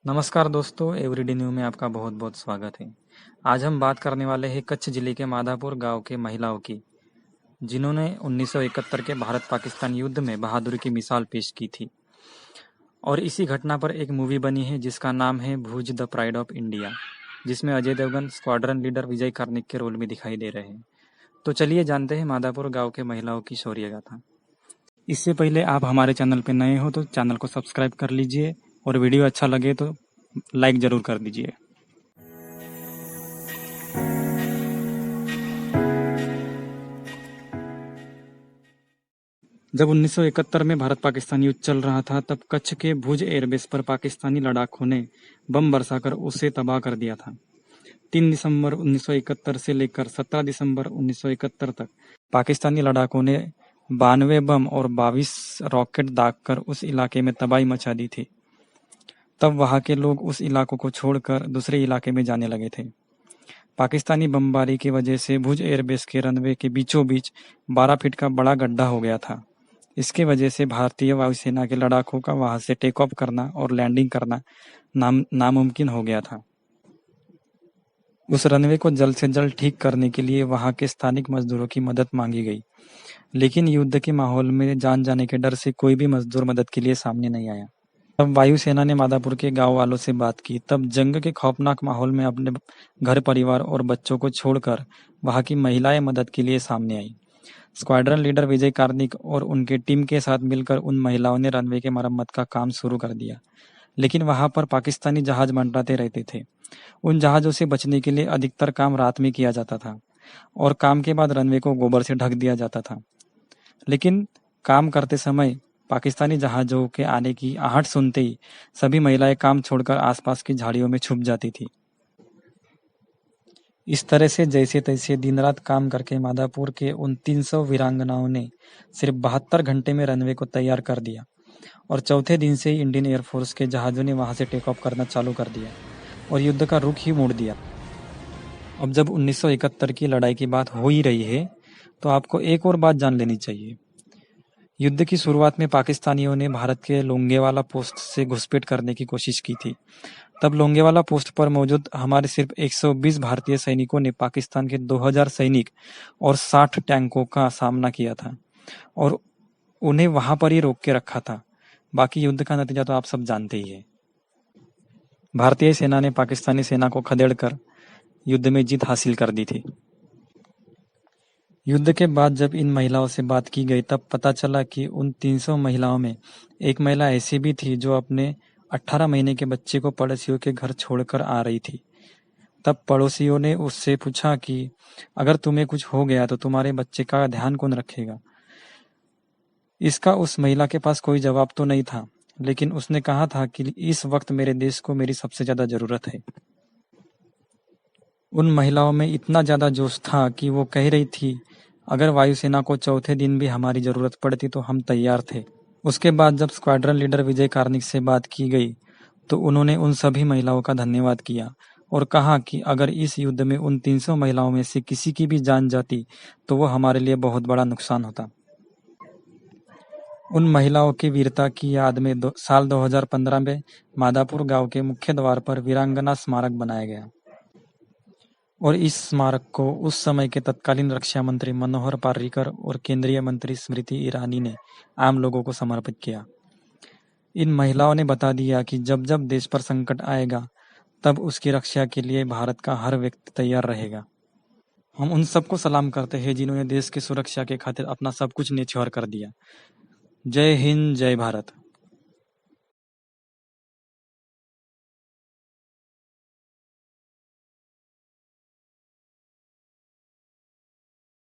नमस्कार दोस्तों, everyday new में आपका बहुत बहुत स्वागत है। आज हम बात करने वाले हैं कच्छ जिले के माधापुर गांव के महिलाओं की, जिन्होंने 1971 के भारत-पाकिस्तान युद्ध में बहादुरी की मिसाल पेश की थी। और इसी घटना पर एक मूवी बनी है जिसका नाम है भूज द प्राइड ऑफ इंडिया, जिसमें अजय देवगन स्क्वाड्रन लीडर विजय कार्निक के रोल में दिखाई दे रहे हैं। तो चलिए जानते हैं माधापुर गाँव के महिलाओं की शौर्य गाथा। इससे पहले आप हमारे चैनल पर नए हो तो चैनल को सब्सक्राइब कर लीजिए और वीडियो अच्छा लगे तो लाइक ज़रूर कर दीजिए। जब 1971 में भारत-पाकिस्तान युद्ध चल रहा था, तब कच्छ के भुज एयरबेस पर पाकिस्तानी लड़ाकों ने बम बरसाकर उसे तबाह कर दिया था। 3 दिसंबर 1971 से लेकर 17 दिसंबर 1971 तक पाकिस्तानी लड़ाकों ने 92 बम और 22 रॉकेट दागकर उस इलाके में तबाही मचा दी थी। तब वहां के लोग उस इलाकों को छोड़कर दूसरे इलाके में जाने लगे थे। पाकिस्तानी बमबारी की वजह से भुज एयरबेस के रनवे के बीचों बीच 12 फीट का बड़ा गड्ढा हो गया था। इसके वजह से भारतीय वायुसेना के लड़ाकों का वहां से टेक ऑफ करना और लैंडिंग करना नामुमकिन हो गया था। उस रनवे को जल्द से जल्द ठीक करने के लिए वहां के स्थानिक मजदूरों की मदद मांगी गई, लेकिन युद्ध के माहौल में जान जाने के डर से कोई भी मजदूर मदद के लिए सामने नहीं आया। तब वायुसेना ने माधापुर के गांव वालों से बात की। तब जंग के खौफनाक माहौल में अपने घर परिवार और बच्चों को छोड़कर वहां की महिलाएं मदद के लिए सामने आई। स्क्वाड्रन लीडर विजय कार्निक और उनके टीम के साथ मिलकर उन महिलाओं ने रनवे के मरम्मत का काम शुरू कर दिया, लेकिन वहां पर पाकिस्तानी जहाज मंडराते रहते थे। उन जहाजों से बचने के लिए अधिकतर काम रात में किया जाता था और काम के बाद रनवे को गोबर से ढक दिया जाता था। लेकिन काम करते समय पाकिस्तानी जहाजों के आने की आहट सुनते ही सभी महिलाएं काम छोड़कर आसपास की झाड़ियों में छुप जाती थी। इस तरह से जैसे तैसे दिन रात काम करके माधापुर के उन 300 वीरांगनाओं ने सिर्फ 72 घंटे में रनवे को तैयार कर दिया और चौथे दिन से ही इंडियन एयरफोर्स के जहाजों ने वहां से टेक ऑफ करना चालू कर दिया और युद्ध का रुख ही मोड़ दिया। अब जब 1971 की लड़ाई की बात हो ही रही है, तो आपको एक और बात जान लेनी चाहिए। युद्ध की शुरुआत में पाकिस्तानियों ने भारत के लोंगेवाला पोस्ट से घुसपैठ करने की कोशिश की थी। तब लोंगेवाला पोस्ट पर मौजूद हमारे सिर्फ 120 भारतीय सैनिकों ने पाकिस्तान के 2000 सैनिक और 60 टैंकों का सामना किया था और उन्हें वहां पर ही रोक के रखा था। बाकी युद्ध का नतीजा तो आप सब जानते ही है। भारतीय सेना ने पाकिस्तानी सेना को खदेड़कर युद्ध में जीत हासिल कर दी थी। युद्ध के बाद जब इन महिलाओं से बात की गई, तब पता चला कि उन 300 महिलाओं में एक महिला ऐसी भी थी जो अपने 18 महीने के बच्चे को पड़ोसियों के घर छोड़कर आ रही थी। तब पड़ोसियों ने उससे पूछा कि अगर तुम्हें कुछ हो गया तो तुम्हारे बच्चे का ध्यान कौन रखेगा। इसका उस महिला के पास कोई जवाब तो नहीं था, लेकिन उसने कहा था कि इस वक्त मेरे देश को मेरी सबसे ज्यादा जरूरत है। उन महिलाओं में इतना ज्यादा जोश था कि वो कह रही थी, अगर वायुसेना को चौथे दिन भी हमारी जरूरत पड़ती तो हम तैयार थे। उसके बाद जब स्क्वाड्रन लीडर विजय कार्निक से बात की गई, तो उन्होंने उन सभी महिलाओं का धन्यवाद किया और कहा कि अगर इस युद्ध में उन 300 महिलाओं में से किसी की भी जान जाती तो वो हमारे लिए बहुत बड़ा नुकसान होता। उन महिलाओं की वीरता की याद में साल 2015 में माधापुर गांव के मुख्य द्वार पर वीरांगना स्मारक बनाया गया और इस स्मारक को उस समय के तत्कालीन रक्षा मंत्री मनोहर पर्रिकर और केंद्रीय मंत्री स्मृति ईरानी ने आम लोगों को समर्पित किया। इन महिलाओं ने बता दिया कि जब जब देश पर संकट आएगा, तब उसकी रक्षा के लिए भारत का हर व्यक्ति तैयार रहेगा। हम उन सबको सलाम करते हैं जिन्होंने देश की सुरक्षा के खातिर अपना सब कुछ न्यौछावर कर दिया। जय हिंद, जय भारत।